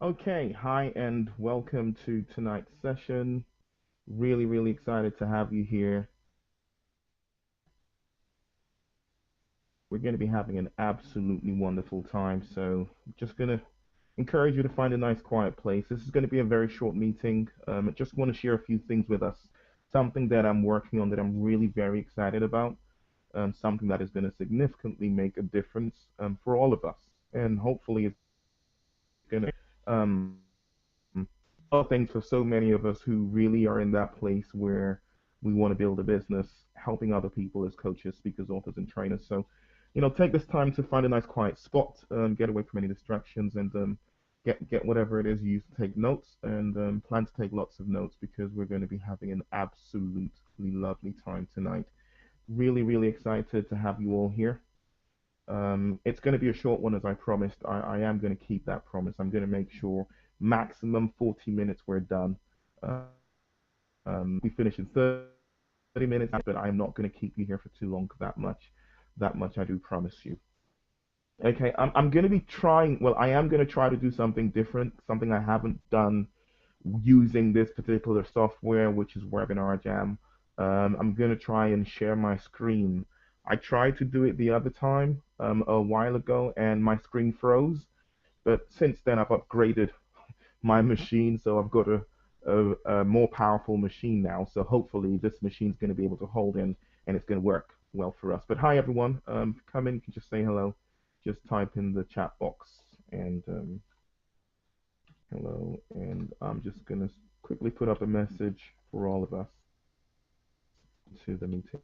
Okay, hi and welcome to tonight's session. Really excited to have you here. We're going to be having an absolutely wonderful time. So, just going to encourage you to find a nice quiet place. This is going to be a very short meeting. I just want to share a few things with us. Something that I'm working on that I'm really very excited about. Something that is going to significantly make a difference for all of us. And hopefully, it's going to um, other things for so many of us who really are in that place where we want to build a business, helping other people as coaches, speakers, authors, and trainers. So, take this time to find a nice quiet spot, get away from any distractions, and get whatever it is you use to take notes, and plan to take lots of notes because we're going to be having an absolutely lovely time tonight. Really excited to have you all here. It's going to be a short one, as I promised. I am going to keep that promise. I'm going to make sure maximum 40 minutes we're done. Uh, we finish in 30 minutes, but I'm not going to keep you here for too long. That much, I do promise you. Okay, I'm going to be trying. Well, I am going to try to do something different, something I haven't done using this particular software, which is Webinar Jam. I'm going to try and share my screen. I tried to do it the other time, a while ago, and my screen froze. But since then, I've upgraded my machine, so I've got a more powerful machine now. So hopefully, this machine's going to be able to hold in, and it's going to work well for us. But hi, everyone. Come in, you can just say hello. Just type in the chat box and hello, and I'm just going to quickly put up a message for all of us to the meeting.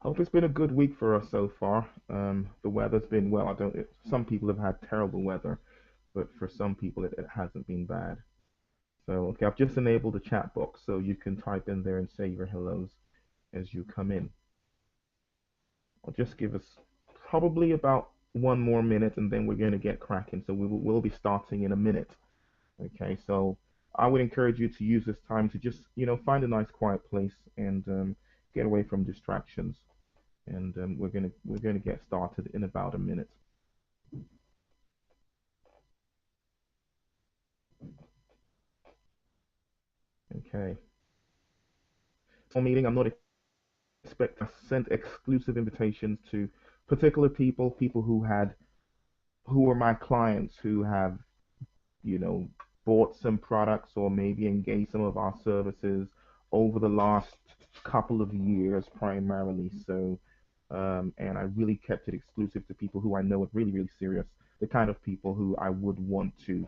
Hope it's been a good week for us so far. The weather's been well. I don't. Some people have had terrible weather, but for some people it hasn't been bad. So okay, I've just enabled the chat box so you can type in there and say your hellos as you come in. I'll just give us probably about one more minute and then we're going to get cracking. So we'll be starting in a minute. Okay, so I would encourage you to use this time to just, find a nice quiet place and get away from distractions. And we're gonna get started in about a minute. Okay. For meeting, I'm not expecting to send exclusive invitations to particular people who are my clients who have, you know, bought some products or maybe engaged some of our services over the last couple of years primarily. So, and I really kept it exclusive to people who I know are really serious, the kind of people who I would want to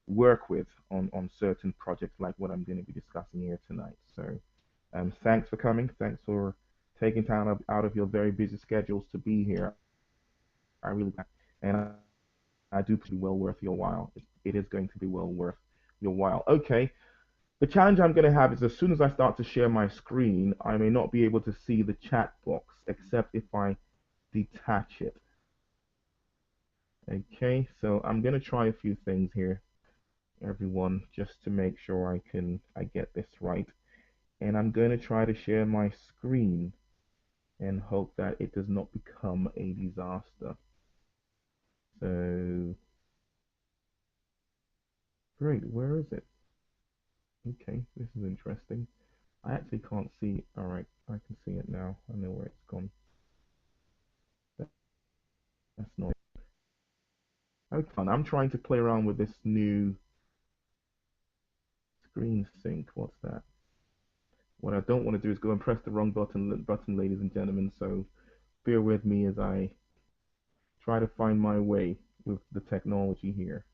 work with on certain projects like what I'm going to be discussing here tonight. So, thanks for coming. Thanks for taking time out of your very busy schedules to be here. I really, and I do be well worth your while. It is going to be well worth your while. Okay. The challenge I'm going to have is as soon as I start to share my screen, I may not be able to see the chat box except if I detach it. Okay, so I'm going to try a few things here, everyone, just to make sure I get this right. And I'm going to try to share my screen and hope that it does not become a disaster. So, great, where is it? Okay, this is interesting. I actually can't see. All right, I can see it now. I know where it's gone. That's not. Okay, fun. I'm trying to play around with this new screen sync. What's that? What I don't want to do is go and press the wrong button, ladies and gentlemen. So bear with me as I try to find my way with the technology here.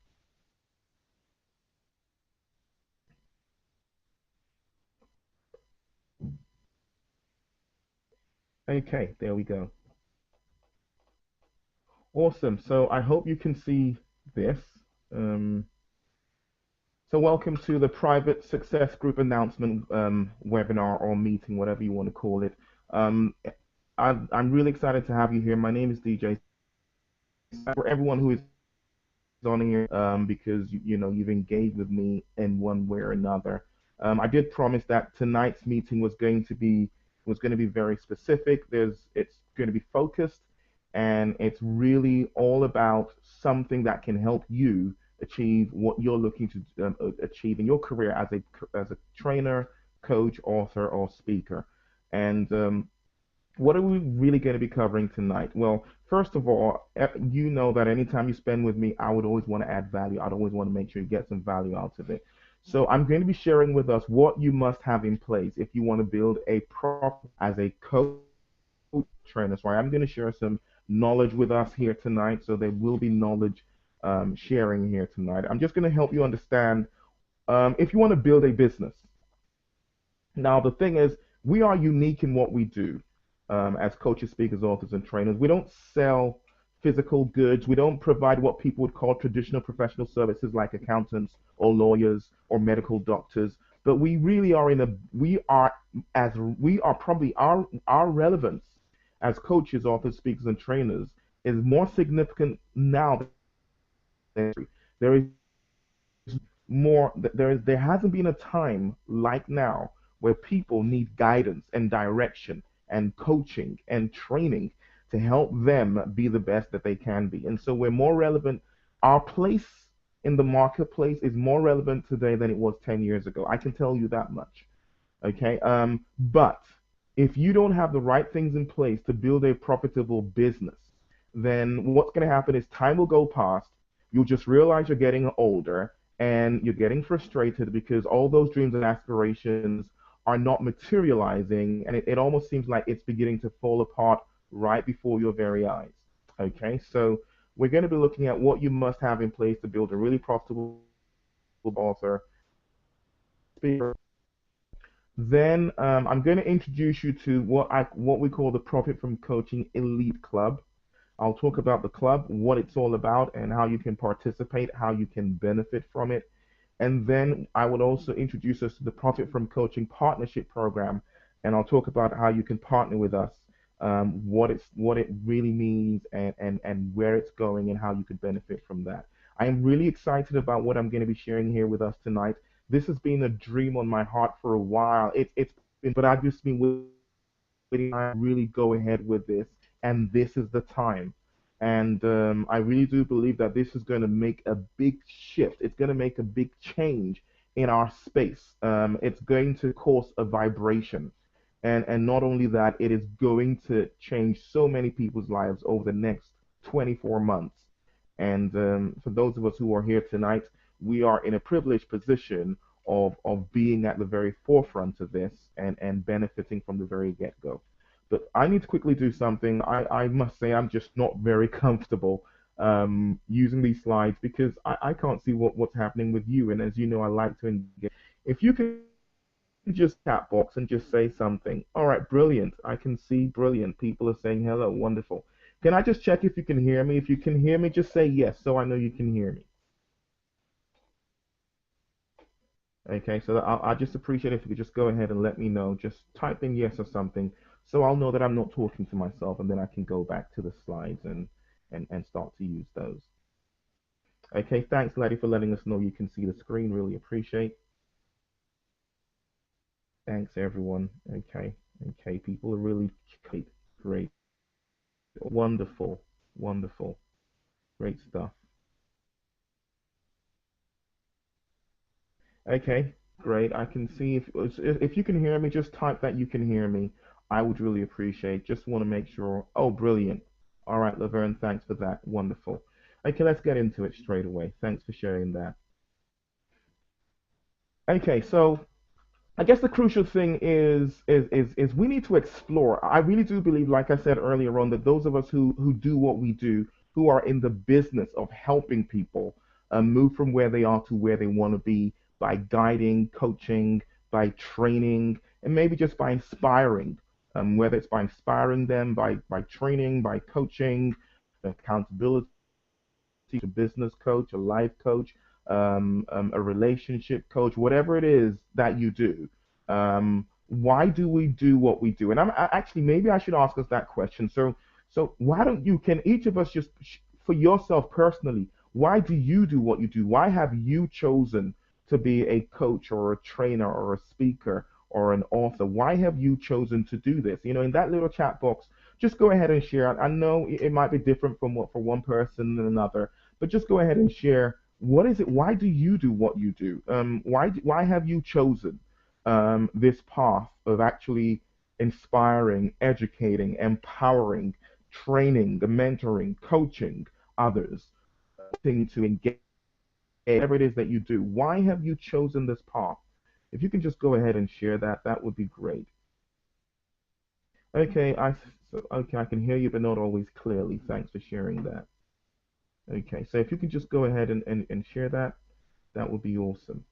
Okay, there we go. Awesome. So I hope you can see this. Um, so welcome to the Private Success Group announcement webinar or meeting, whatever you want to call it. Um, I'm really excited to have you here. My name is DJ. For everyone who is on here, because you've engaged with me in one way or another. I did promise that tonight's meeting was going to be very specific. It's going to be focused, and it's really all about something that can help you achieve what you're looking to achieve in your career as a trainer, coach, author, or speaker. And what are we really going to be covering tonight? Well, first of all, you know that anytime you spend with me, I would always want to add value. I'd always want to make sure you get some value out of it. So I'm going to be sharing with us what you must have in place if you want to build a prop as a coach trainer. So I'm going to share some knowledge with us here tonight. So there will be knowledge sharing here tonight. I'm just going to help you understand if you want to build a business. Now, the thing is, we are unique in what we do as coaches, speakers, authors, and trainers. We don't sell physical goods. We don't provide what people would call traditional professional services like accountants or lawyers or medical doctors. But we really are we are probably our relevance as coaches, authors, speakers, and trainers is more significant now than there is there hasn't been a time like now where people need guidance and direction and coaching and training to help them be the best that they can be. And so we're more relevant. Our place in the marketplace is more relevant today than it was 10 years ago. I can tell you that much. Okay. But if you don't have the right things in place to build a profitable business, then what's going to happen is time will go past. You'll just realize you're getting older and you're getting frustrated because all those dreams and aspirations are not materializing, and it almost seems like it's beginning to fall apart right before your very eyes. Okay, so we're going to be looking at what you must have in place to build a really profitable author speaker. Then I'm going to introduce you to what we call the Profit from Coaching Elite Club. I'll talk about the club, what it's all about, and how you can participate, how you can benefit from it. And then I would also introduce us to the Profit from Coaching Partnership Program, and I'll talk about how you can partner with us, what it really means, and where it's going, and how you could benefit from that. I am really excited about what I'm going to be sharing here with us tonight. This has been a dream on my heart for a while. It's been, but I've just been waiting to really go ahead with this, and this is the time. And I really do believe that this is going to make a big shift. It's going to make a big change in our space. It's going to cause a vibration. And not only that, it is going to change so many people's lives over the next 24 months. And for those of us who are here tonight, we are in a privileged position of being at the very forefront of this and benefiting from the very get-go. But I need to quickly do something. I must say I'm just not very comfortable using these slides because I can't see what's happening with you. And as you know, I like to engage. If you can just chat box and just say something. All right, brilliant. I can see brilliant. People are saying hello. Wonderful. Can I just check if you can hear me? If you can hear me, just say yes so I know you can hear me. Okay, so I just appreciate if you could just go ahead and let me know. Just type in yes or something, so I'll know that I'm not talking to myself, and then I can go back to the slides and start to use those. Okay, thanks, Letty, for letting us know you can see the screen. Really appreciate. Thanks, everyone. Okay, okay, people are really great, great, wonderful, wonderful, great stuff. Okay, great. I can see if you can hear me, just type that you can hear me. I would really appreciate. Just want to make sure. Oh, brilliant. All right, Laverne, thanks for that. Wonderful. Okay, let's get into it straight away. Thanks for sharing that. Okay, so I guess the crucial thing is we need to explore. I really do believe, like I said earlier on, that those of us who do what we do, who are in the business of helping people move from where they are to where they want to be by guiding, coaching, by training, and maybe just by inspiring. Whether it's by inspiring them, by training, by coaching, accountability, a business coach, a life coach, a relationship coach, whatever it is that you do. Why do we do what we do? And actually, maybe I should ask us that question. So why don't you? Can each of us just, for yourself personally, why do you do what you do? Why have you chosen to be a coach or a trainer or a speaker or an author? Why have you chosen to do this? You know, in that little chat box, just go ahead and share. I know it might be different from what for one person than another, but just go ahead and share. What is it? Why do you do what you do? Why have you chosen this path of actually inspiring, educating, empowering, training, mentoring, coaching others, to engage whatever it is that you do? Why have you chosen this path? If you can just go ahead and share that, that would be great. Okay, okay, I can hear you, but not always clearly. Thanks for sharing that. Okay, so if you can just go ahead and share that, that would be awesome.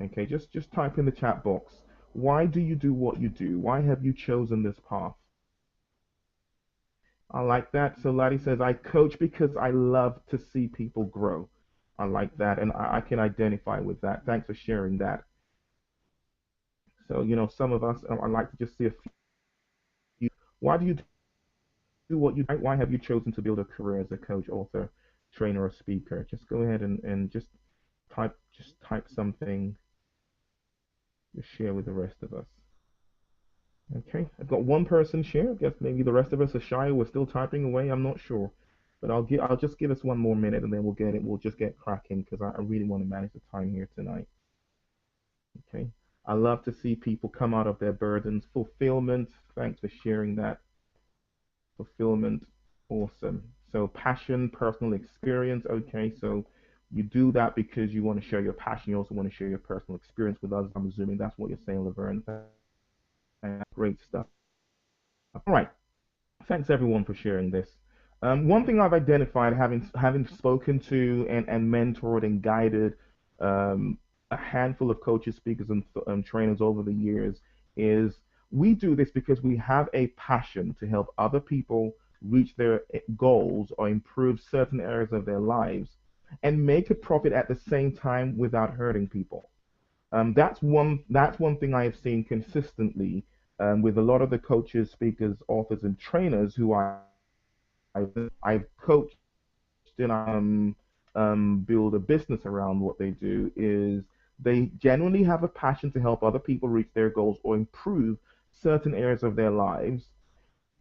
Okay, just type in the chat box. Why do you do what you do? Why have you chosen this path? I like that. So Laddie says, I coach because I love to see people grow. I like that, and I can identify with that. Thanks for sharing that. So, some of us, I like to just see a few. Why do you do what you do? Why have you chosen to build a career as a coach, author, trainer, or speaker? Just go ahead and just type something to share with the rest of us. Okay, I've got one person share. I guess maybe the rest of us are shy. We're still typing away. I'm not sure, but I'll just give us one more minute and then we'll get it. We'll just get cracking because I really want to manage the time here tonight. Okay, I love to see people come out of their burdens. Fulfillment. Thanks for sharing that. Fulfillment. Awesome. So passion, personal experience. Okay, so you do that because you want to share your passion. You also want to share your personal experience with others. I'm assuming that's what you're saying, Laverne. Great stuff. All right. Thanks everyone for sharing this. One thing I've identified, having spoken to and mentored and guided um, a handful of coaches, speakers, and trainers over the years, is we do this because we have a passion to help other people reach their goals or improve certain areas of their lives and make a profit at the same time without hurting people. That's one thing I have seen consistently with a lot of the coaches, speakers, authors, and trainers who I've coached and build a business around what they do is they genuinely have a passion to help other people reach their goals or improve certain areas of their lives,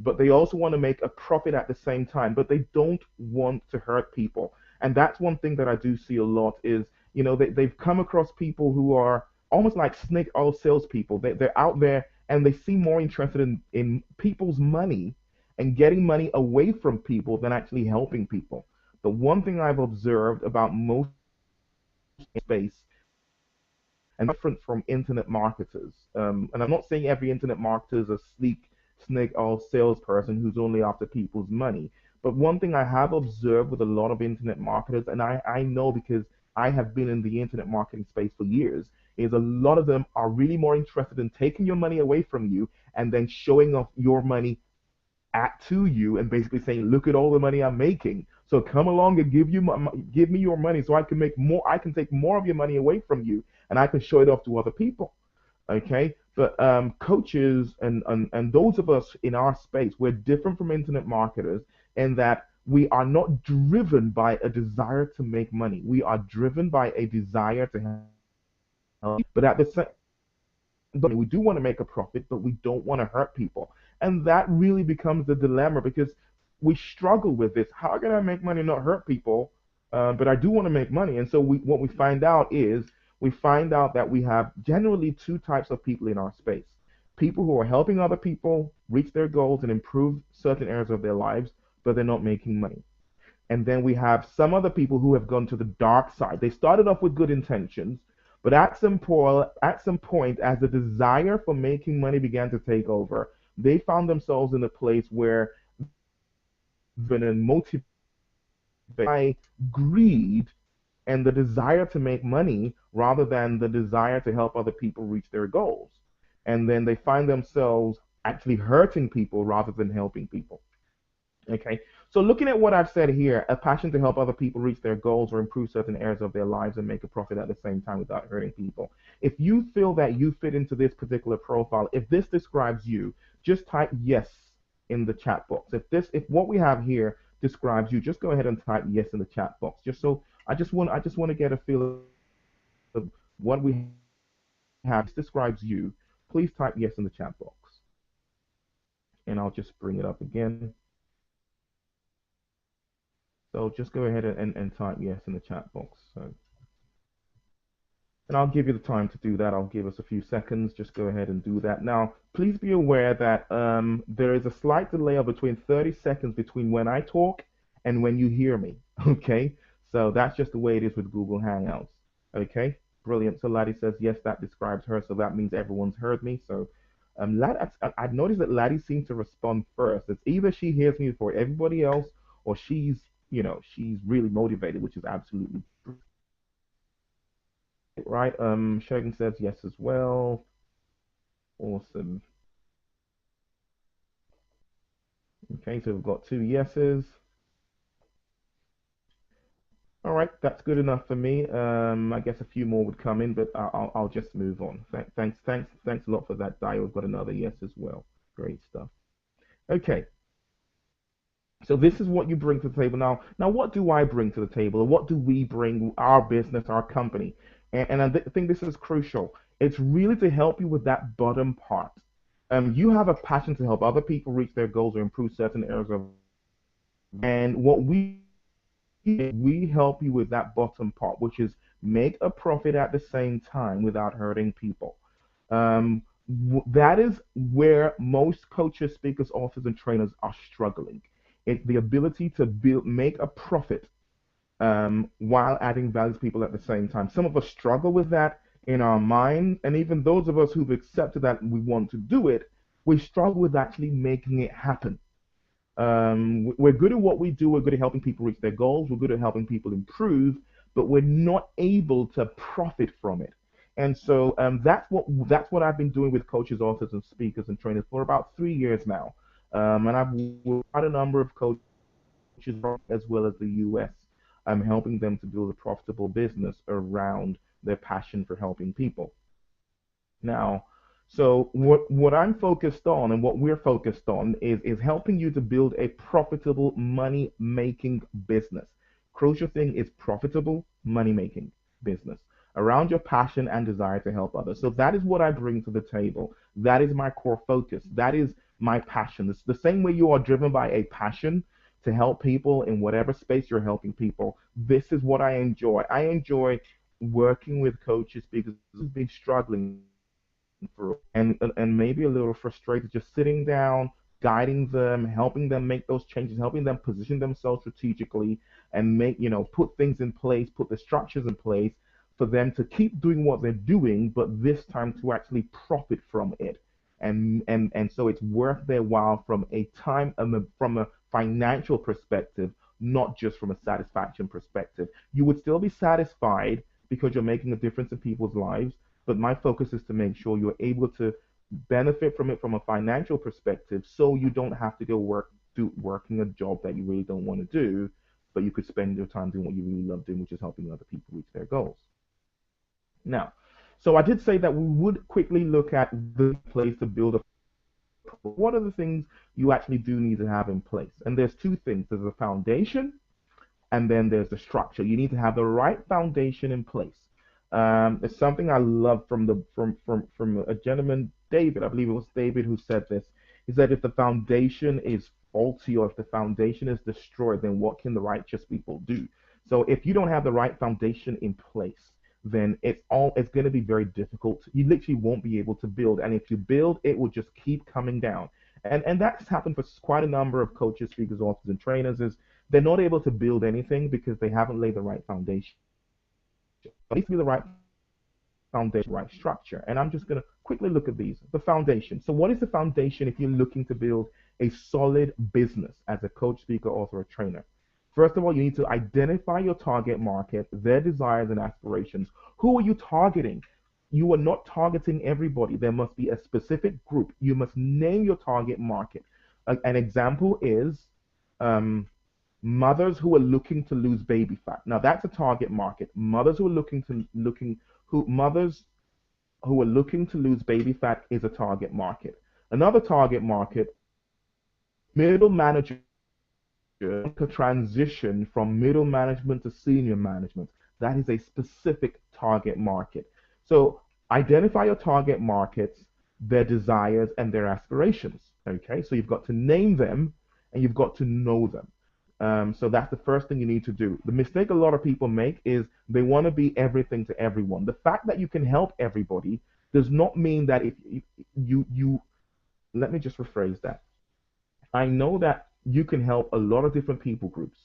but they also want to make a profit at the same time, but they don't want to hurt people. And that's one thing that I do see a lot is, they've come across people who are almost like snake oil salespeople. They're out there and they seem more interested in people's money and getting money away from people than actually helping people. The one thing I've observed about most space and different from internet marketers. And I'm not saying every internet marketer is a sleek snake oil salesperson who's only after people's money. But one thing I have observed with a lot of internet marketers, and I know because I have been in the internet marketing space for years, is a lot of them are really more interested in taking your money away from you and then showing off your money at to you and basically saying, "Look at all the money I'm making. So come along and give me your money so I can make more. I can take more of your money away from you, and I can show it off to other people." Okay, but coaches and those of us in our space, we're different from internet marketers in that we are not driven by a desire to make money. We are driven by a desire to help, but at the same we do want to make a profit, but we don't want to hurt people. And that really becomes the dilemma because we struggle with this. How can I make money and not hurt people? But I do want to make money. And so what we find out that we have generally two types of people in our space. People who are helping other people reach their goals and improve certain areas of their lives, but they're not making money. And then we have some other people who have gone to the dark side. They started off with good intentions, but at some point, as the desire for making money began to take over, they found themselves in a place where they've been motivated by greed and the desire to make money rather than the desire to help other people reach their goals. And then they find themselves actually hurting people rather than helping people. Okay, so looking at what I've said here, a passion to help other people reach their goals or improve certain areas of their lives and make a profit at the same time without hurting people. If you feel that you fit into this particular profile, if this describes you, just type yes in the chat box. If what we have here describes you, just go ahead and type yes in the chat box. Just so I just want to get a feel of what we have. This describes you. Please type yes in the chat box. again. I'll just bring it up again. So just go ahead and type yes in the chat box. So, and I'll give you the time to do that. I'll give us a few seconds. Just go ahead and do that. Now, please be aware that there is a slight delay of between 30 seconds between when I talk and when you hear me. Okay? So that's just the way it is with Google Hangouts. Okay? Brilliant. So Laddie says, yes, that describes her. So that means everyone's heard me. So I've noticed that Laddie seems to respond first. It's either she hears me before everybody else or she's really motivated, which is absolutely right. Shogun says yes as well. Awesome. Okay, so we've got two yeses. All right, that's good enough for me. I guess a few more would come in, but I'll just move on. Thanks a lot for that, Dio. We've got another yes as well. Great stuff. Okay, so this is what you bring to the table now. Now, what do I bring to the table, or what do we bring? Our business, our company, and think this is crucial. It's really to help you with that bottom part. You have a passion to help other people reach their goals or improve certain areas of, and what we help you with that bottom part, which is make a profit at the same time without hurting people. That is where most coaches, speakers, authors, and trainers are struggling. It's the ability to make a profit while adding value to people at the same time. Some of us struggle with that in our mind, and even those of us who've accepted that we want to do it, we struggle with actually making it happen. We're good at what we do. We're good at helping people reach their goals. We're good at helping people improve, but we're not able to profit from it. And so that's what I've been doing with coaches, authors, and speakers and trainers for about 3 years now. And I've worked with quite a number of coaches as well as the US. I'm helping them to build a profitable business around their passion for helping people. Now, so what I'm focused on and what we're focused on is helping you to build a profitable money making business. Crucial thing is profitable money making business around your passion and desire to help others. So that is what I bring to the table. That is my core focus. That is my passion. It's the same way you are driven by a passion to help people in whatever space you're helping people. This is what I enjoy. I enjoy working with coaches because they've been struggling for and maybe a little frustrated, just sitting down, guiding them, helping them make those changes, helping them position themselves strategically and put things in place, put the structures in place for them to keep doing what they're doing, but this time to actually profit from it. And so it's worth their while from a time from a financial perspective, not just from a satisfaction perspective. You would still be satisfied because you're making a difference in people's lives, but my focus is to make sure you're able to benefit from it from a financial perspective so you don't have to go working a job that you really don't want to do, but you could spend your time doing what you really love doing, which is helping other people reach their goals. Now, so I did say that we would quickly look at the place to build a what are the things you actually do need to have in place? And there's two things. There's a foundation and then there's the structure. You need to have the right foundation in place. It's something I love from a gentleman, David. I believe it was David who said this. He said, if the foundation is faulty or if the foundation is destroyed, then what can the righteous people do? So if you don't have the right foundation in place, then it's going to be very difficult. You literally won't be able to build, and if you build, it will just keep coming down. And that's happened for quite a number of coaches, speakers, authors, and trainers. Is they're not able to build anything because they haven't laid the right foundation. It needs to be the right foundation, right structure. And I'm just going to quickly look at these. The foundation. So what is the foundation if you're looking to build a solid business as a coach, speaker, author, or trainer? First of all, you need to identify your target market, their desires and aspirations. Who are you targeting? You are not targeting everybody. There must be a specific group. You must name your target market. An example is mothers who are looking to lose baby fat. Now that's a target market. Mothers who are looking to lose baby fat is a target market. Another target market, middle manager to transition from middle management to senior management. That is a specific target market. So identify your target markets, their desires, and their aspirations. Okay, so you've got to name them and you've got to know them. So that's the first thing you need to do. The mistake a lot of people make is they want to be everything to everyone. The fact that you can help everybody does not mean that if you let me just rephrase that. I know that you can help a lot of different people groups,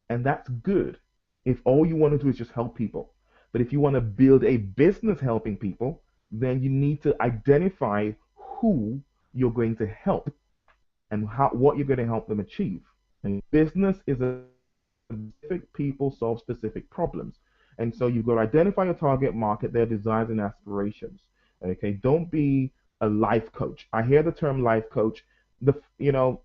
and that's good if all you want to do is just help people. But if you want to build a business helping people, then you need to identify who you're going to help and how what you're going to help them achieve. And business is a specific people solve specific problems. And so you've got to identify your target market, their desires and aspirations. Okay, don't be a life coach. I hear the term life coach.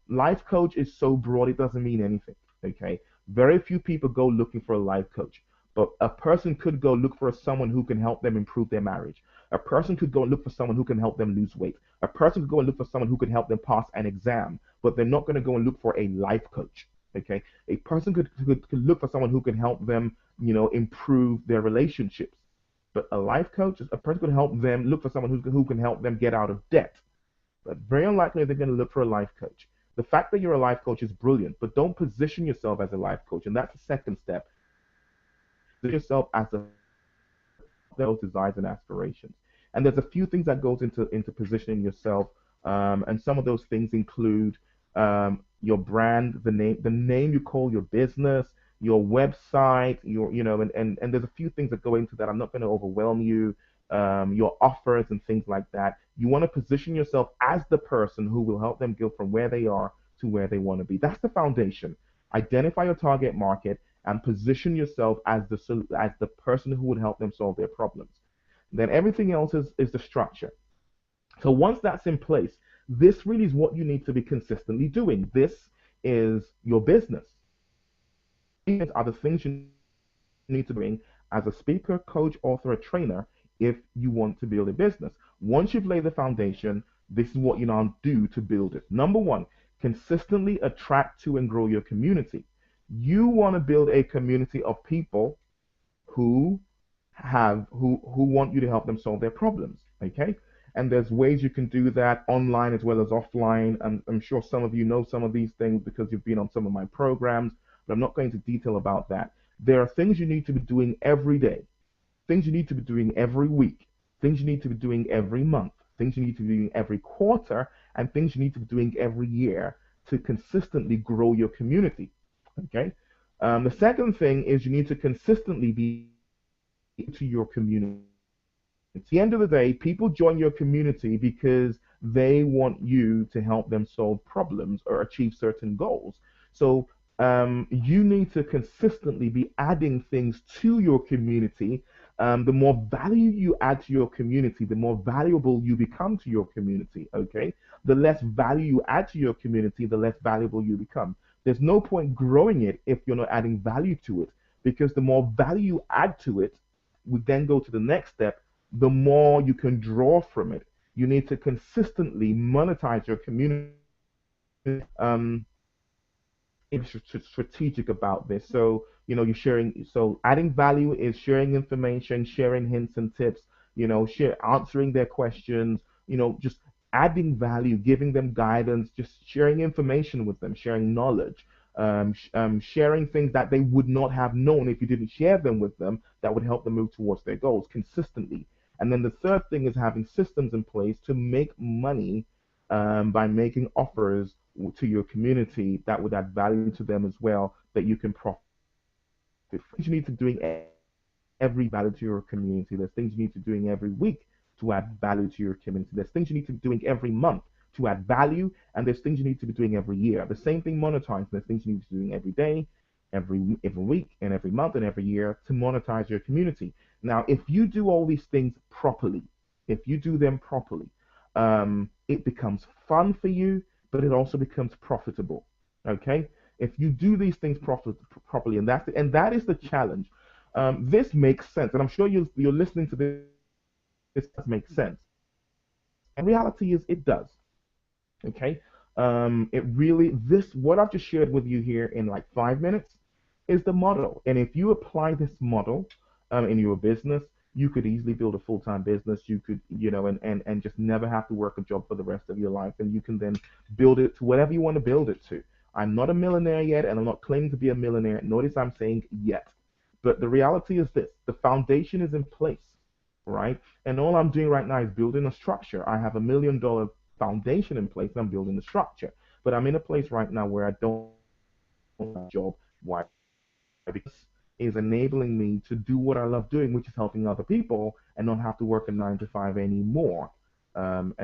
Life coach is so broad it doesn't mean anything. Okay, very few people go looking for a life coach, but a person could go look for someone who can help them improve their marriage. A person could go and look for someone who can help them lose weight. A person could go and look for someone who can help them pass an exam, but they're not going to go and look for a life coach. Okay, a person could look for someone who can help them, improve their relationships. But a life coach, a person could help them look for someone who can help them get out of debt. But very unlikely they're going to look for a life coach. The fact that you're a life coach is brilliant, but don't position yourself as a life coach. And that's the second step. Position yourself as a those desires and aspirations. And there's a few things that goes into positioning yourself, and some of those things include your brand, the name you call your business, your website, and there's a few things that go into that. I'm not going to overwhelm you. Your offers and things like that. You want to position yourself as the person who will help them go from where they are to where they want to be. That's the foundation. Identify your target market and position yourself as the person who would help them solve their problems. Then everything else is the structure. So once that's in place, this really is what you need to be consistently doing. This is your business. These are the things you need to bring as a speaker, coach, author, or trainer if you want to build a business. Once you've laid the foundation, this is what you now do to build it. Number one, consistently attract to and grow your community. You want to build a community of people who who want you to help them solve their problems. Okay, and there's ways you can do that online as well as offline. I'm sure some of you know some of these things because you've been on some of my programs, but I'm not going into detail about that. There are things you need to be doing every day, things you need to be doing every week, things you need to be doing every month, things you need to be doing every quarter, and things you need to be doing every year to consistently grow your community. Okay. The second thing is you need to consistently be to your community. At the end of the day, people join your community because they want you to help them solve problems or achieve certain goals. So you need to consistently be adding things to your community. The more value you add to your community, the more valuable you become to your community. Okay, the less value you add to your community, the less valuable you become. There's no point growing it if you're not adding value to it, because the more value you add to it, we then go to the next step, the more you can draw from it. You need to consistently monetize your community. Um, Strategic about this. So, you're sharing, so adding value is sharing information, sharing hints and tips, answering their questions, just adding value, giving them guidance, just sharing information with them, sharing knowledge, sharing things that they would not have known if you didn't share them with them that would help them move towards their goals consistently. And then the third thing is having systems in place to make money by making offers to your community that would add value to them as well, that you can profit. Things you need to doing every value to your community. There's things you need to doing every week to add value to your community. There's things you need to be doing every month to add value, and there's things you need to be doing every year. The same thing monetizing. There's things you need to be doing every day, every week, and every month, and every year to monetize your community. Now, if you do all these things properly, if you do them properly, it becomes fun for you, but it also becomes profitable. Okay, if you do these things properly, and that is the challenge. This makes sense, and I'm sure you're listening to this. This does make sense. And reality is, it does. Okay, it really this what I've just shared with you here in like 5 minutes is the model, and if you apply this model in your business, you could easily build a full-time business. You could, and just never have to work a job for the rest of your life. And you can then build it to whatever you want to build it to. I'm not a millionaire yet, and I'm not claiming to be a millionaire. Notice I'm saying yet. But the reality is this: the foundation is in place, right? And all I'm doing right now is building a structure. I have $1 million foundation in place, and I'm building the structure. But I'm in a place right now where I don't have a job. Why? Because is enabling me to do what I love doing, which is helping other people and not have to work a 9 to 5 anymore. And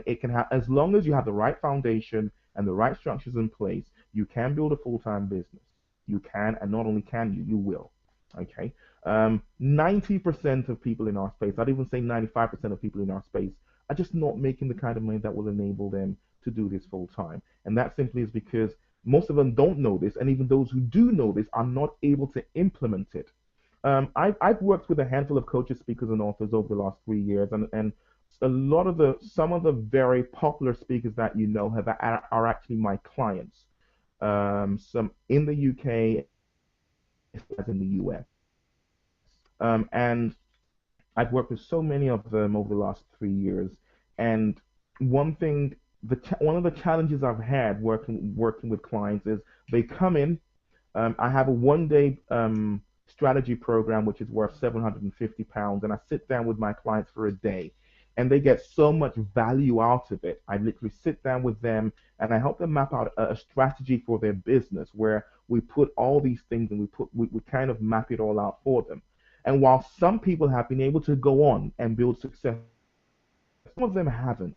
it can have, as long as you have the right foundation and the right structures in place, you can build a full-time business. You can, and not only can you, you will. Okay. 90% of people in our space, I'd even say 95% of people in our space, are just not making the kind of money that will enable them to do this full time. And that simply is because most of them don't know this, and even those who do know this are not able to implement it. I've worked with a handful of coaches, speakers, and authors over the last 3 years, and some of the very popular speakers that you know are actually my clients. Some in the UK, as in the US, and I've worked with so many of them over the last 3 years. And one thing, one of the challenges I've had working with clients is they come in. I have a 1 day strategy program which is worth £750, and I sit down with my clients for a day, and they get so much value out of it. I literally sit down with them and I help them map out a strategy for their business where we put all these things and we kind of map it all out for them. And while some people have been able to go on and build success, some of them haven't.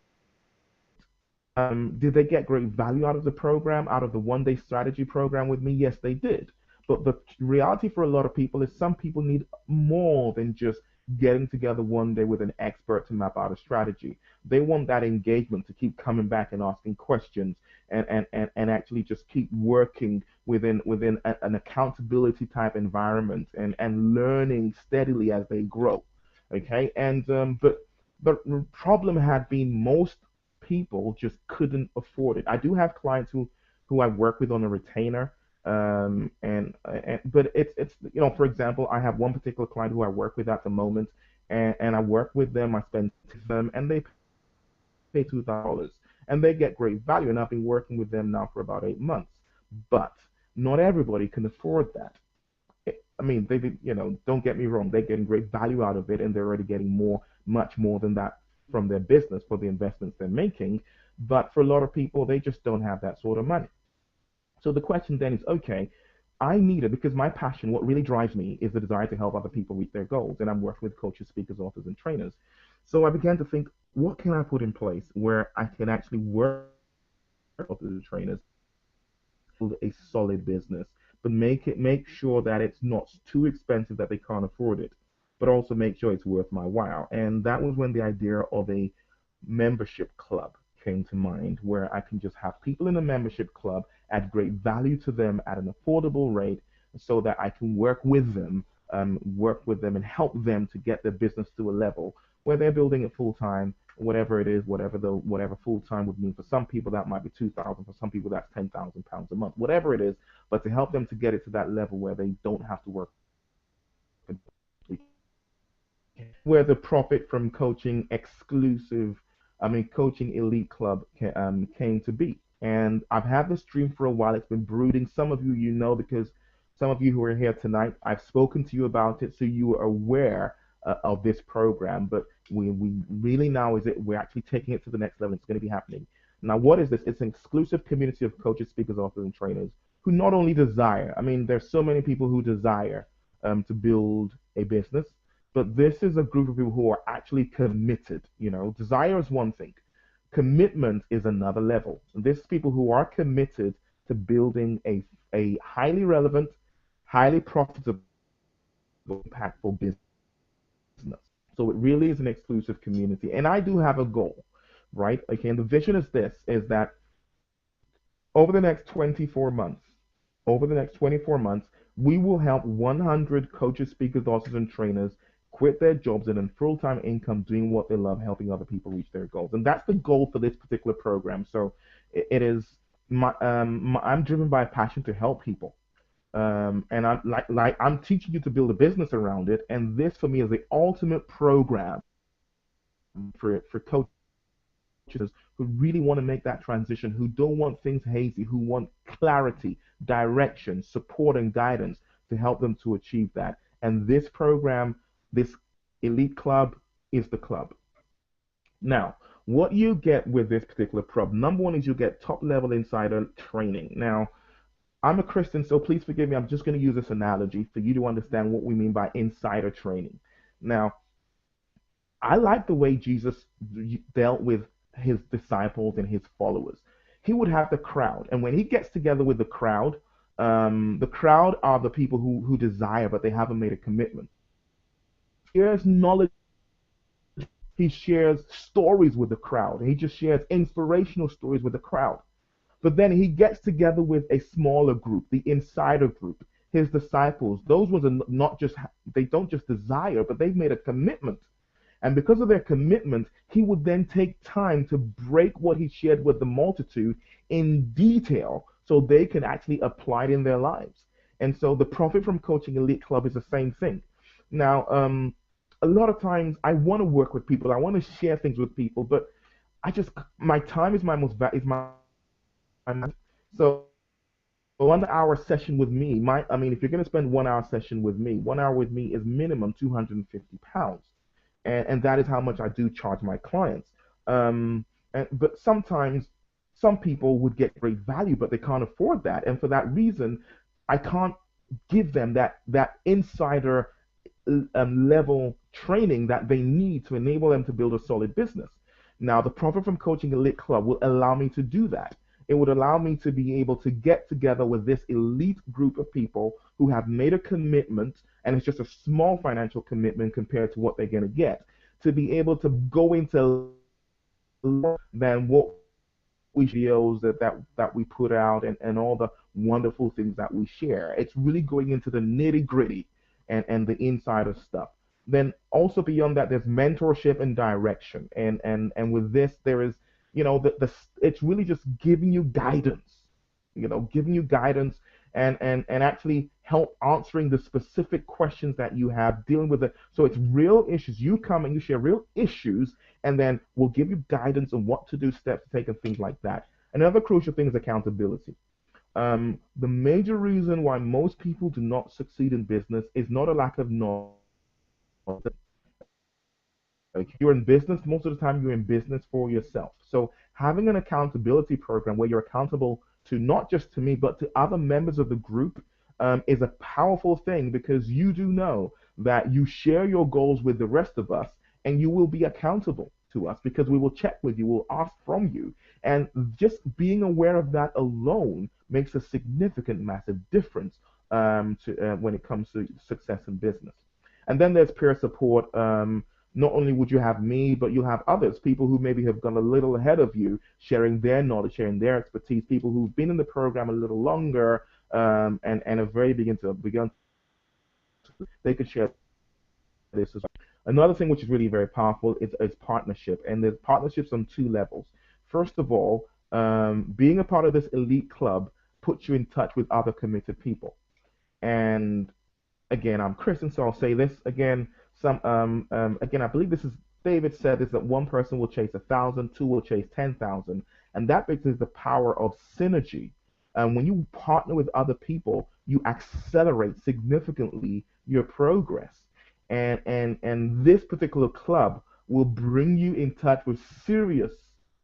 Did they get great value out of the program, out of the 1 day strategy program with me? Yes, they did. But the reality for a lot of people is some people need more than just getting together 1 day with an expert to map out a strategy. They want that engagement to keep coming back and asking questions and actually just keep working within an accountability type environment and learning steadily as they grow. Okay, and but the problem had been most people just couldn't afford it. I do have clients who I work with on a retainer, and but it's for example, I have one particular client who I work with at the moment, and I work with them. I spend them, and they pay $2,000, and they get great value. And I've been working with them now for about 8 months, but not everybody can afford that. I mean, don't get me wrong, they're getting great value out of it, and they're already getting much more than that from their business for the investments they're making. But for a lot of people, they just don't have that sort of money. So the question then is, okay, I need it because my passion, what really drives me, is the desire to help other people reach their goals. And I'm working with coaches, speakers, authors, and trainers. So I began to think, what can I put in place where I can actually work with authors and trainers build a solid business, but make sure that it's not too expensive that they can't afford it, but also make sure it's worth my while. And that was when the idea of a membership club came to mind, where I can just have people in a membership club add great value to them at an affordable rate, so that I can work with them and help them to get their business to a level where they're building it full time, whatever it is, whatever full time would mean. For some people that might be 2,000, for some people that's £10,000 a month, whatever it is, but to help them to get it to that level where they don't have to work, where the profit from coaching elite club came to be. And I've had this dream for a while. It's been brooding. Some of you, because some of you who are here tonight, I've spoken to you about it, so you are aware of this program. But we really now is it we're actually taking it to the next level. It's going to be happening. Now, what is this? It's an exclusive community of coaches, speakers, authors, and trainers who not only desire. I mean, there's so many people who desire to build a business, but this is a group of people who are actually committed. Desire is one thing, commitment is another level. This is people who are committed to building a highly relevant, highly profitable, impactful business. So it really is an exclusive community. And I do have a goal, right? Okay, and the vision is this, is that over the next 24 months, over the next 24 months, we will help 100 coaches, speakers, authors, and trainers quit their jobs and earn full-time income doing what they love, helping other people reach their goals. And that's the goal for this particular program. So it is I'm driven by a passion to help people. And I'm like I'm teaching you to build a business around it. And this for me is the ultimate program for coaches who really want to make that transition, who don't want things hazy, who want clarity, direction, support, and guidance to help them to achieve that. And this program, this elite club, is the club. Now, what you get with this particular prop, number one is you get top level insider training. Now, I'm a Christian, so please forgive me. I'm just going to use this analogy for you to understand what we mean by insider training. Now, I like the way Jesus dealt with his disciples and his followers. He would have the crowd, and when he gets together with the crowd are the people who desire, but they haven't made a commitment. Here's knowledge. He shares stories with the crowd. He just shares inspirational stories with the crowd. But then he gets together with a smaller group, the insider group, his disciples. Those ones are not just, they don't just desire, but they've made a commitment. And because of their commitment, he would then take time to break what he shared with the multitude in detail so they can actually apply it in their lives. And so the profit from coaching elite club is the same thing. Now, a lot of times I want to work with people, I want to share things with people, but I just my time is my most is my so 1 hour session with me, I mean, if you're going to spend 1 hour session with me, 1 hour with me is minimum £250, and that is how much I do charge my clients. But sometimes some people would get great value, but they can't afford that, and for that reason, I can't give them that insider level training that they need to enable them to build a solid business. Now, the profit from coaching elite club will allow me to do that. It would allow me to be able to get together with this elite group of people who have made a commitment, and it's just a small financial commitment compared to what they're going to get, to be able to go into more than what videos that we put out, and all the wonderful things that we share. It's really going into the nitty gritty and the insider stuff. Then also beyond that, there's mentorship and direction. And with this, there is, the it's really just giving you guidance, giving you guidance and actually help answering the specific questions that you have dealing with it. So it's real issues. You come and you share real issues, and then we'll give you guidance on what to do, steps to take, and things like that. Another crucial thing is accountability. The major reason why most people do not succeed in business is not a lack of knowledge. Like, you're in business, most of the time you're in business for yourself. So having an accountability program where you're accountable to not just to me, but to other members of the group, is a powerful thing, because you do know that you share your goals with the rest of us, and you will be accountable to us because we will check with you, we'll ask from you. And just being aware of that alone makes a significant, massive difference, when it comes to success in business. And then there's peer support. Not only would you have me, but you'll have others, people who maybe have gone a little ahead of you, sharing their knowledge, sharing their expertise, people who've been in the program a little longer, and have very begun they could share this as well. Another thing which is really very powerful is partnership, and there's partnerships on two levels. First of all, being a part of this elite club puts you in touch with other committed people. And again, I'm Christian, so I'll say this again. Again, I believe this is David said this, that one person will chase 1,000, two will chase 10,000, and that is the power of synergy. When you partner with other people, you accelerate significantly your progress, and this particular club will bring you in touch with serious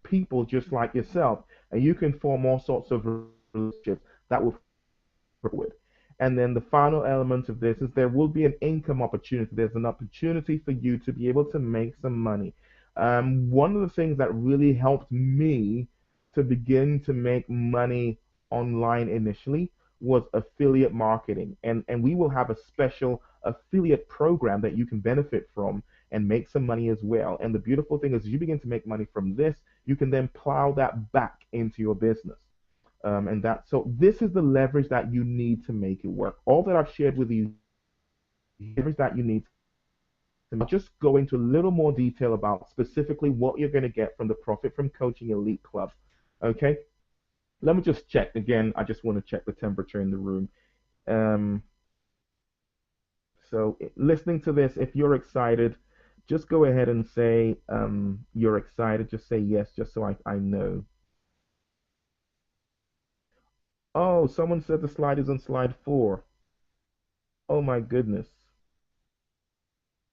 people just like yourself, and you can form all sorts of relationships that will with. And then the final element of this is there will be an income opportunity. There's an opportunity for you to be able to make some money. One of the things that really helped me to begin to make money online initially was affiliate marketing. And we will have a special affiliate program that you can benefit from and make some money as well. And the beautiful thing is, you begin to make money from this, you can then plow that back into your business. So this is the leverage that you need to make it work. All that I've shared with you, leverage that you need to just go into a little more detail about specifically what you're going to get from the Profit from Coaching Elite Club. Okay, let me just check again. I just want to check the temperature in the room. Um, so listening to this, if you're excited, just go ahead and say you're excited. Just say yes, just so I know. Oh, someone said the slide is on slide 4. Oh my goodness.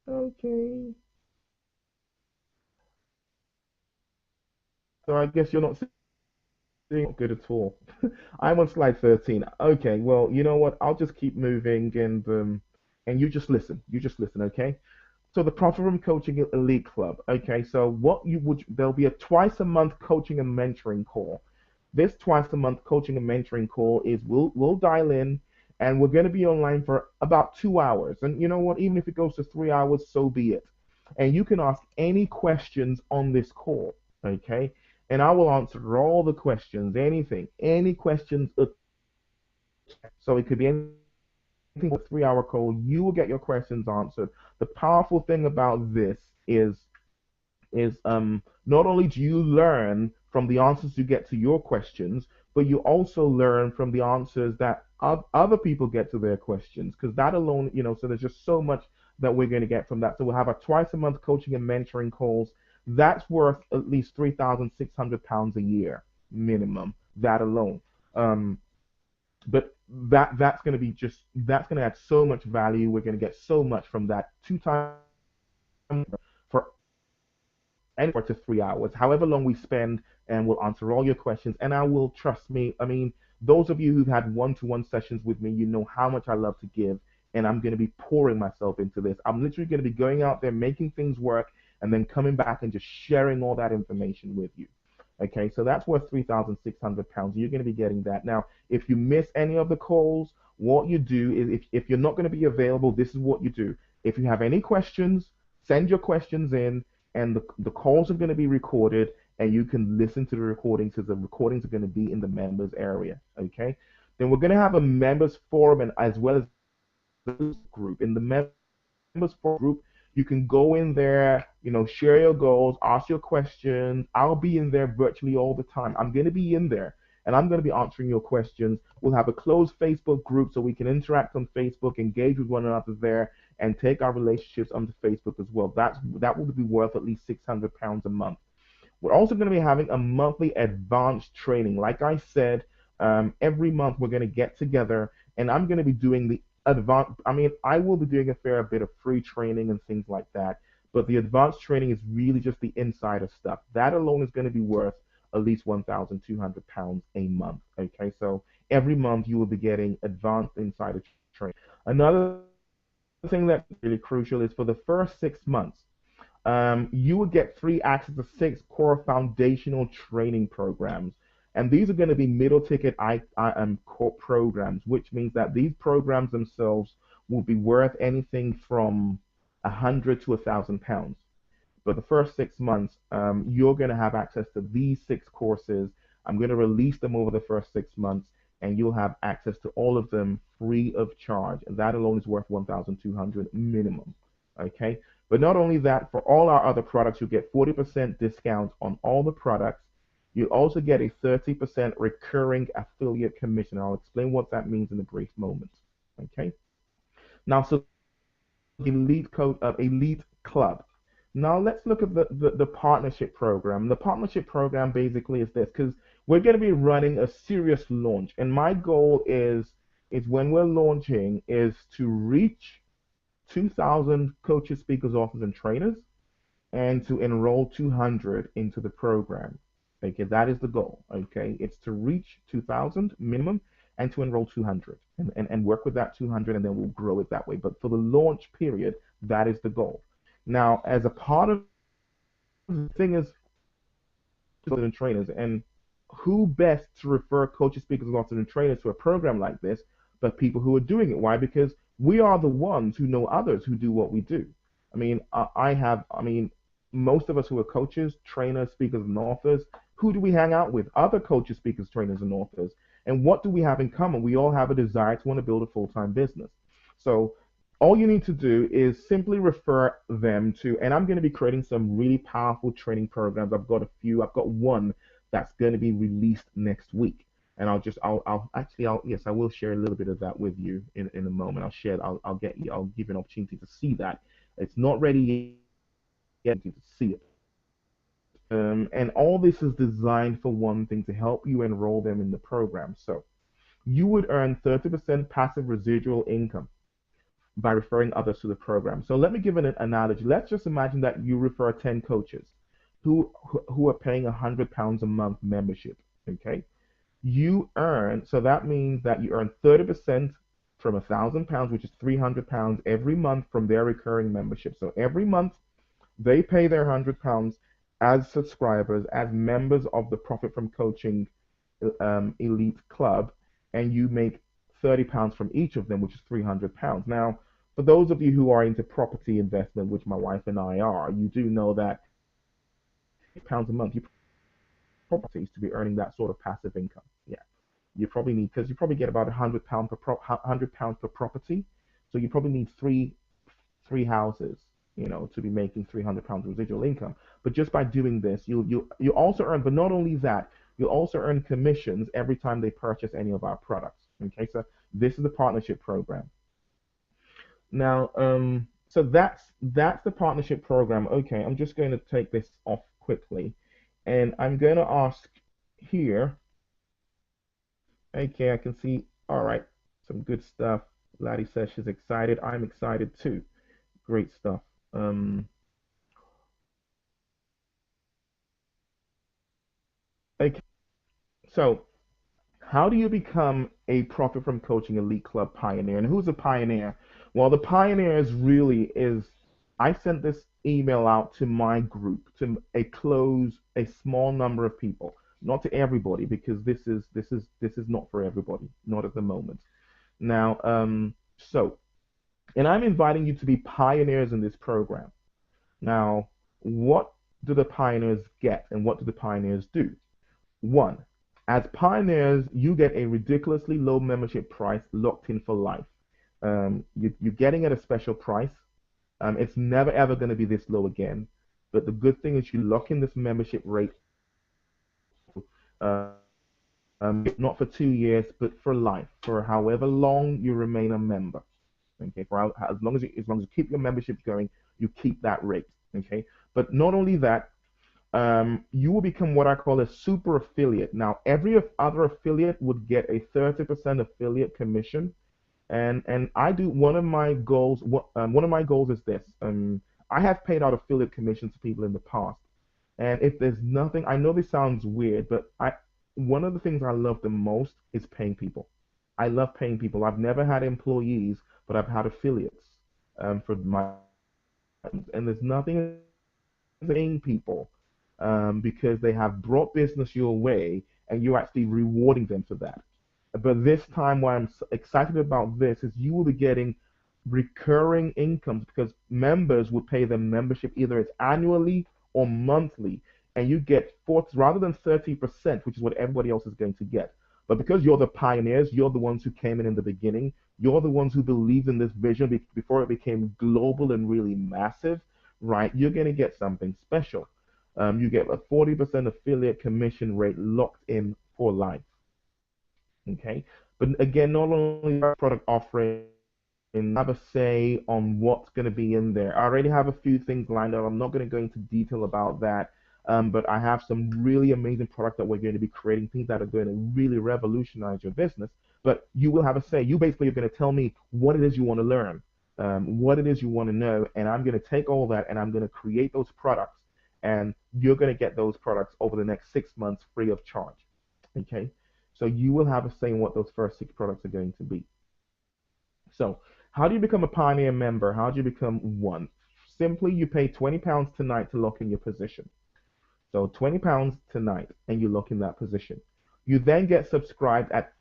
Okay. So I guess you're not seeing good at all. I'm on slide 13. Okay, well, you know what? I'll just keep moving and you just listen. You just listen, okay? So the Profit Room Coaching Elite Club. Okay, so what you would there'll be a twice a month coaching and mentoring call. This twice a month coaching and mentoring call is we'll dial in and we're going to be online for about 2 hours. And you know what? Even if it goes to 3 hours, so be it. And you can ask any questions on this call. Okay, and I will answer all the questions, anything, any questions. So it could be anything for a 3 hour call. You will get your questions answered. The powerful thing about this is not only do you learn from the answers you get to your questions, but you also learn from the answers that other people get to their questions. Because that alone, so there's just so much that we're going to get from that. So we'll have a twice a month coaching and mentoring calls. That's worth at least £3,600 a year minimum. That alone. Um, but that's going to be just that's going to add so much value. We're going to get so much from that 2 times for anywhere to 3 hours, however long we spend, and we'll answer all your questions. And I will trust me. I mean, those of you who've had one-to-one sessions with me, you know how much I love to give, and I'm going to be pouring myself into this. I'm literally going to be going out there, making things work, and then coming back and just sharing all that information with you. Okay, so that's worth £3,600. You're going to be getting that. Now, if you miss any of the calls, what you do is if you're not going to be available, this is what you do. If you have any questions, send your questions in, and the calls are going to be recorded, and you can listen to the recordings because the recordings are going to be in the members area. Okay, then we're going to have a members forum and as well as the group. In the members forum group, you can go in there, share your goals, ask your questions. I'll be in there virtually all the time. I'm going to be in there and I'm going to be answering your questions. We'll have a closed Facebook group so we can interact on Facebook, engage with one another there, and take our relationships onto Facebook as well. That will be worth at least £600 a month. We're also going to be having a monthly advanced training. Like I said, every month we're going to get together and I'm going to be doing the advanced. I mean, I will be doing a fair bit of free training and things like that, but the advanced training is really just the insider stuff. That alone is going to be worth at least £1,200 a month. Okay, so every month you will be getting advanced insider training. Another thing that's really crucial is for the first 6 months, you will get free access to 6 core foundational training programs. And these are going to be middle ticket core programs, which means that these programs themselves will be worth anything from 100 to £1,000. But the first 6 months, you're going to have access to these 6 courses. I'm going to release them over the first 6 months, and you'll have access to all of them free of charge. And that alone is worth 1,200 minimum. Okay. But not only that, for all our other products, you get 40% discount on all the products. You also get a 30% recurring affiliate commission. I'll explain what that means in a brief moment. Okay. Now, so elite club. Now let's look at the partnership program. The partnership program basically is this because we're going to be running a serious launch, and my goal is when we're launching is to reach 2,000 coaches, speakers, authors, and trainers, and to enroll 200 into the program. Okay, that is the goal. Okay, it's to reach 2,000 minimum and to enroll 200 and work with that 200 and then we'll grow it that way. But for the launch period, that is the goal. Now, as a part of the thing is and trainers and who best to refer coaches, speakers, authors, and trainers to a program like this but people who are doing it. Why? Because we are the ones who know others who do what we do. I mean, most of us who are coaches, trainers, speakers, and authors, who do we hang out with? Other coaches, speakers, trainers, and authors. And what do we have in common? We all have a desire to want to build a full-time business. So all you need to do is simply refer them to, and I'm going to be creating some really powerful training programs. I've got a few. I've got one that's going to be released next week. And yes, I will share a little bit of that with you in a moment. I'll give you an opportunity to see that. It's not ready yet to see it. And all this is designed for one thing, to help you enroll them in the program. So you would earn 30% passive residual income by referring others to the program. So let me give an analogy. Let's just imagine that you refer 10 coaches who are paying £100 a month membership. Okay. So that means that you earn 30% from £1,000, which is £300 every month from their recurring membership. So every month they pay their £100 as subscribers, as members of the Profit from Coaching Elite Club, and you make £30 from each of them, which is £300. Now, for those of you who are into property investment, which my wife and I are, you do know that £8 a month, you properties to be earning that sort of passive income. Yeah, you probably need, because you probably get about £100 per property, so you probably need three houses, to be making £300 residual income. But just by doing this, you also earn. But not only that, you also earn commissions every time they purchase any of our products. Okay, so this is the partnership program. Now, so that's the partnership program. Okay, I'm just going to take this off quickly, and I'm going to ask here. Okay, I can see. All right, some good stuff. Laddie says she's excited. I'm excited too. Great stuff. Um, okay, so how do you become a Profit from Coaching Elite Club pioneer? And who's a pioneer? Well, the pioneers really is, I sent this email out to my group, to a small number of people, not to everybody, because this is not for everybody, not at the moment. Now, and I'm inviting you to be pioneers in this program. Now, what do the pioneers get, and what do the pioneers do? One, as pioneers, you get a ridiculously low membership price locked in for life. You're getting at a special price. It's never ever going to be this low again. But the good thing is you lock in this membership rate, uh, not for 2 years, but for life, for however long you remain a member. Okay, as long as you keep your membership going, you keep that rate. Okay, but not only that, you will become what I call a super affiliate. Now, every other affiliate would get a 30% affiliate commission, and I do one of my goals. One of my goals is this. I have paid out affiliate commissions to people in the past, and if there's nothing, I know this sounds weird, but I one of the things I love the most is paying people. I love paying people. I've never had employees, but I've had affiliates for my, and there's nothing paying people because they have brought business your way and you're actually rewarding them for that. But this time, why I'm excited about this is you will be getting recurring incomes because members will pay their membership, either it's annually or monthly, and you get 40 rather than 30%, which is what everybody else is going to get. But because you're the pioneers, you're the ones who came in the beginning, you're the ones who believed in this vision before it became global and really massive, right? You're going to get something special. You get a 40% affiliate commission rate locked in for life. Okay. But again, not only product offering, have a say on what's going to be in there. I already have a few things lined up. I'm not going to go into detail about that. But I have some really amazing products that we're going to be creating, things that are going to really revolutionize your business. But you will have a say. You basically are going to tell me what it is you want to learn, what it is you want to know, and I'm going to take all that and I'm going to create those products. And you're going to get those products over the next 6 months free of charge. Okay? So you will have a say in what those first six products are going to be. So how do you become a Pioneer member? How do you become one? Simply, you pay £20 tonight to lock in your position. So £20 tonight, and you lock in that position. You then get subscribed at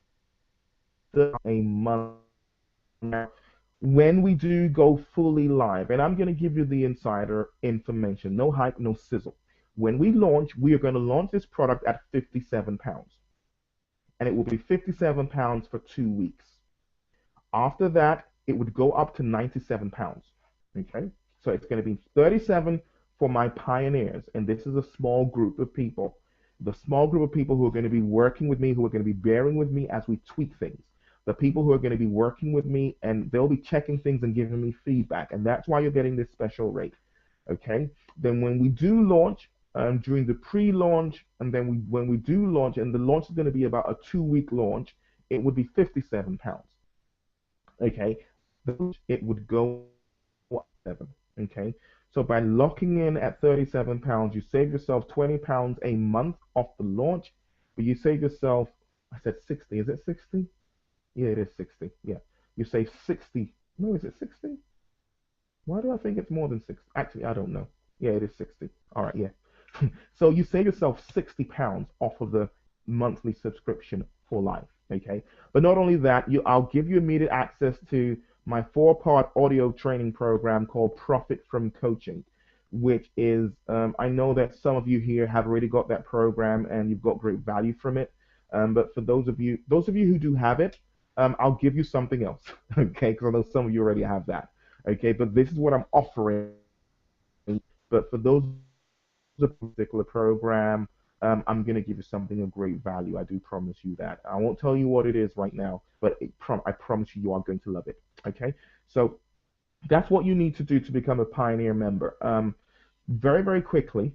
a month. When we do go fully live, and I'm going to give you the insider information, no hype, no sizzle. When we launch, we are going to launch this product at £57, and it will be £57 for 2 weeks. After that, it would go up to £97. Okay, so it's going to be 37 for my pioneers, and this is a small group of people. The small group of people who are going to be working with me, who are going to be bearing with me as we tweak things. The people who are going to be working with me and they'll be checking things and giving me feedback. And that's why you're getting this special rate. Okay. Then when we do launch, during the pre-launch, and then when we do launch, and the launch is going to be about a 2 week launch, it would be £57. Okay. It would go up 7. Okay. So by locking in at £37, you save yourself £20 a month off the launch, but you save yourself, I said 60. Is it 60? Yeah, it is 60. Yeah. You save 60. No, is it 60? Why do I think it's more than 60? Actually, I don't know. Yeah, it is 60. All right, yeah. So you save yourself £60 off of the monthly subscription for life. Okay. But not only that, I'll give you immediate access to my 4-part audio training program called Profit from Coaching, which is I know that some of you here have already got that program and you've got great value from it. But for those of you who do have it, I'll give you something else. Okay, because I know some of you already have that. Okay, but this is what I'm offering. But for those a particular program, I'm going to give you something of great value. I do promise you that. I won't tell you what it is right now, but I promise you, you are going to love it. Okay, so that's what you need to do to become a Pioneer member. Very, very quickly,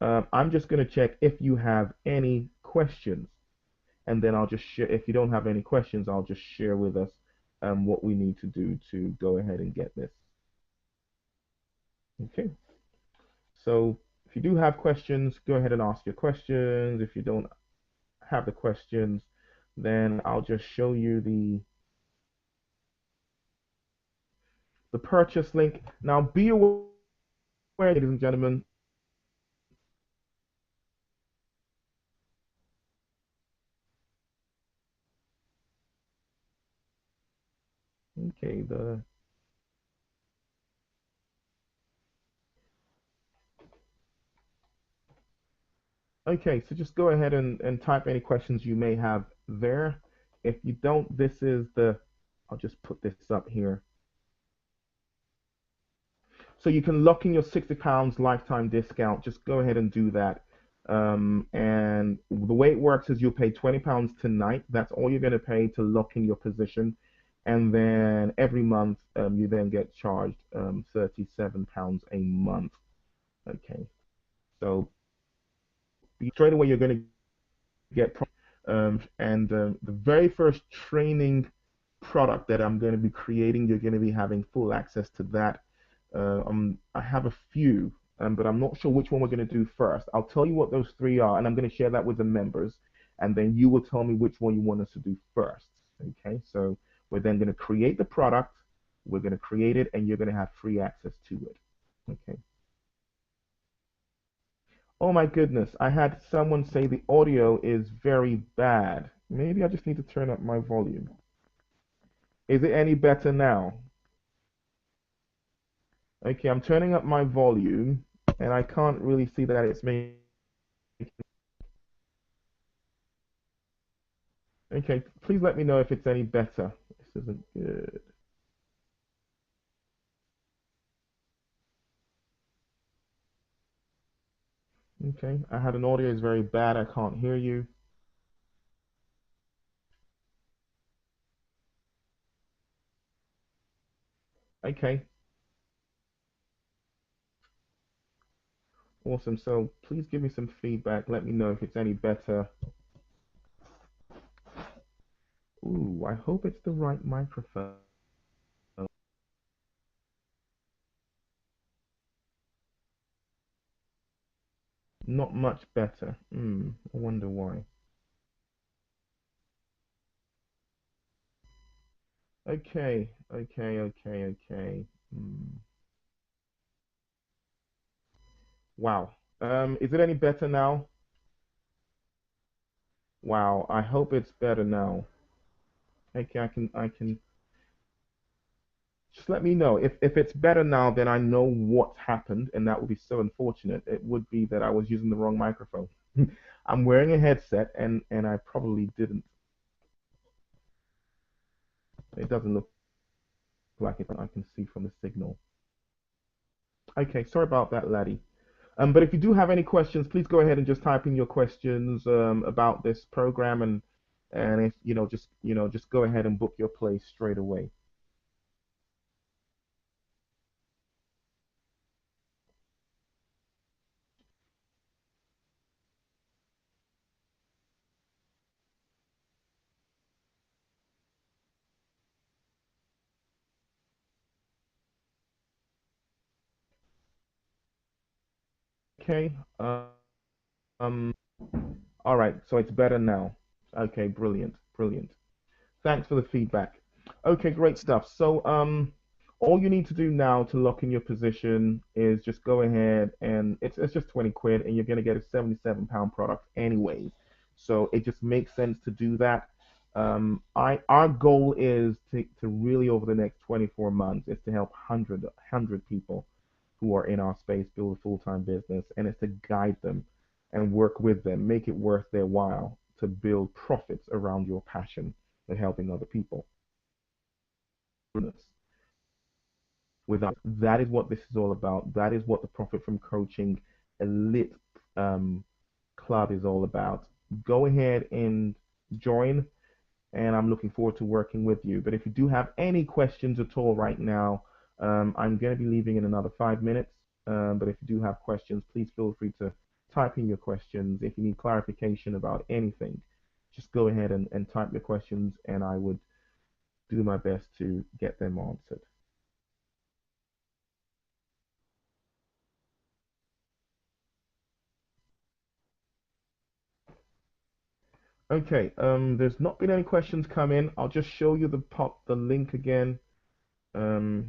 I'm just going to check if you have any questions, and then I'll just share. If you don't have any questions, I'll just share with us what we need to do to go ahead and get this. Okay. So if you do have questions, go ahead and ask your questions. If you don't have the questions, then I'll just show you the purchase link. Now be aware, ladies and gentlemen. Okay, so just go ahead and type any questions you may have there. If you don't, this is I'll just put this up here. So you can lock in your £60 lifetime discount. Just go ahead and do that. And the way it works is you'll pay £20 tonight. That's all you're going to pay to lock in your position. And then every month, you then get charged £37 a month. Okay. So straight away, you're going to get and the very first training product that I'm going to be creating, you're going to be having full access to that. I have a few, but I'm not sure which one we're going to do first. I'll tell you what those three are, and I'm going to share that with the members, and then you will tell me which one you want us to do first. Okay, so we're then going to create the product, we're going to create it, and you're going to have free access to it. Okay. Oh my goodness, I had someone say the audio is very bad. Maybe I just need to turn up my volume. Is it any better now? Okay, I'm turning up my volume and I can't really see that it's making. Okay, please let me know if it's any better. This isn't good. Okay, I had an audio is very bad. I can't hear you. Okay, awesome. So please give me some feedback. Let me know if it's any better. Ooh, I hope it's the right microphone. Not much better. I wonder why. Okay. Wow. Is it any better now? Wow. I hope it's better now. Okay, I can just let me know. If it's better now, then I know what's happened, and that would be so unfortunate. It would be that I was using the wrong microphone. I'm wearing a headset, and I probably didn't. It doesn't look like it, but I can see from the signal. Okay, sorry about that, laddie. But if you do have any questions, please go ahead and just type in your questions about this program, and if just go ahead and book your place straight away. Okay. Um. All right. So it's better now. Okay. Brilliant. Brilliant. Thanks for the feedback. Okay, great stuff. So, all you need to do now to lock in your position is just go ahead and it's just 20 quid and you're gonna get a 77 pound product anyways. So it just makes sense to do that. I Our goal is to really over the next 24 months is to help 100 people who are in our space build a full-time business, and it's to guide them and work with them, make it worth their while to build profits around your passion and helping other people. Without that is what this is all about. That is what the Profit from Coaching Elite um, Club is all about. Go ahead and join, and I'm looking forward to working with you. But if you do have any questions at all right now, I'm going to be leaving in another 5 minutes. But if you do have questions, please feel free to type in your questions. If you need clarification about anything, just go ahead and type your questions, and I would do my best to get them answered. Okay, there's not been any questions come in. I'll just show you the link again.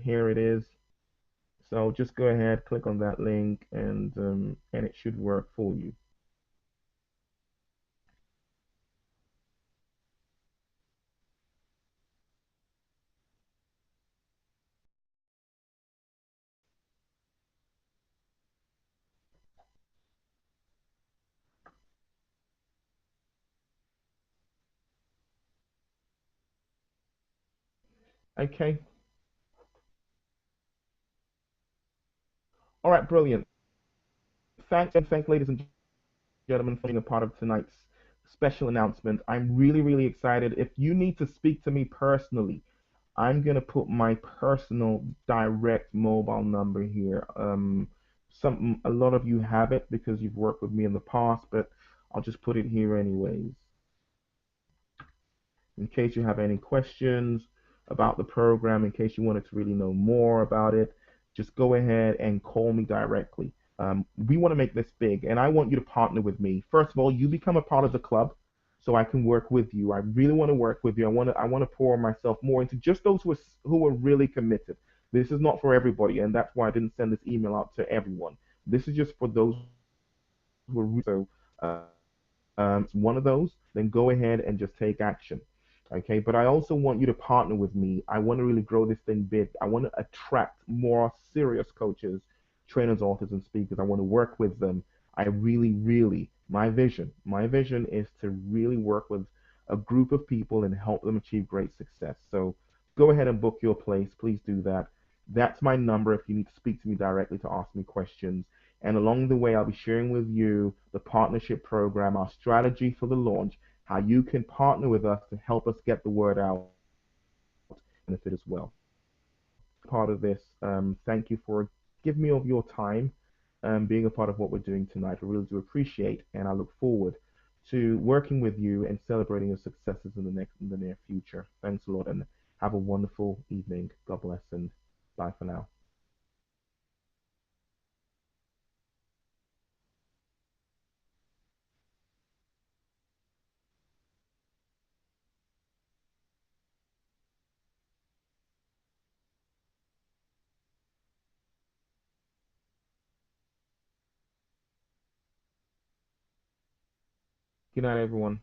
Here it is. So just go ahead, click on that link, and it should work for you. Okay. All right, brilliant. Thanks and thanks, ladies and gentlemen, for being a part of tonight's special announcement. I'm really, really excited. If you need to speak to me personally, I'm gonna put my personal direct mobile number here. A lot of you have it because you've worked with me in the past, but I'll just put it here anyways. In case you have any questions about the program, in case you wanted to really know more about it, just go ahead and call me directly. We want to make this big, and I want you to partner with me. First of all, you become a part of the club so I can work with you. I really want to work with you. I want to pour myself more into just those who are really committed. This is not for everybody, and that's why I didn't send this email out to everyone. This is just for those who are really so. One of those, then go ahead and just take action. Okay, but I also want you to partner with me. I want to really grow this thing big. I want to attract more serious coaches, trainers, authors, and speakers. I want to work with them. I really, really, my vision is to really work with a group of people and help them achieve great success. So go ahead and book your place. Please do that. That's my number if you need to speak to me directly to ask me questions. And along the way, I'll be sharing with you the partnership program, our strategy for the launch, how you can partner with us to help us get the word out and benefit as well. Part of this, thank you for giving me of your time, being a part of what we're doing tonight. I really do appreciate, and I look forward to working with you and celebrating your successes in the near future. Thanks a lot, and have a wonderful evening. God bless, and bye for now. Good night, everyone.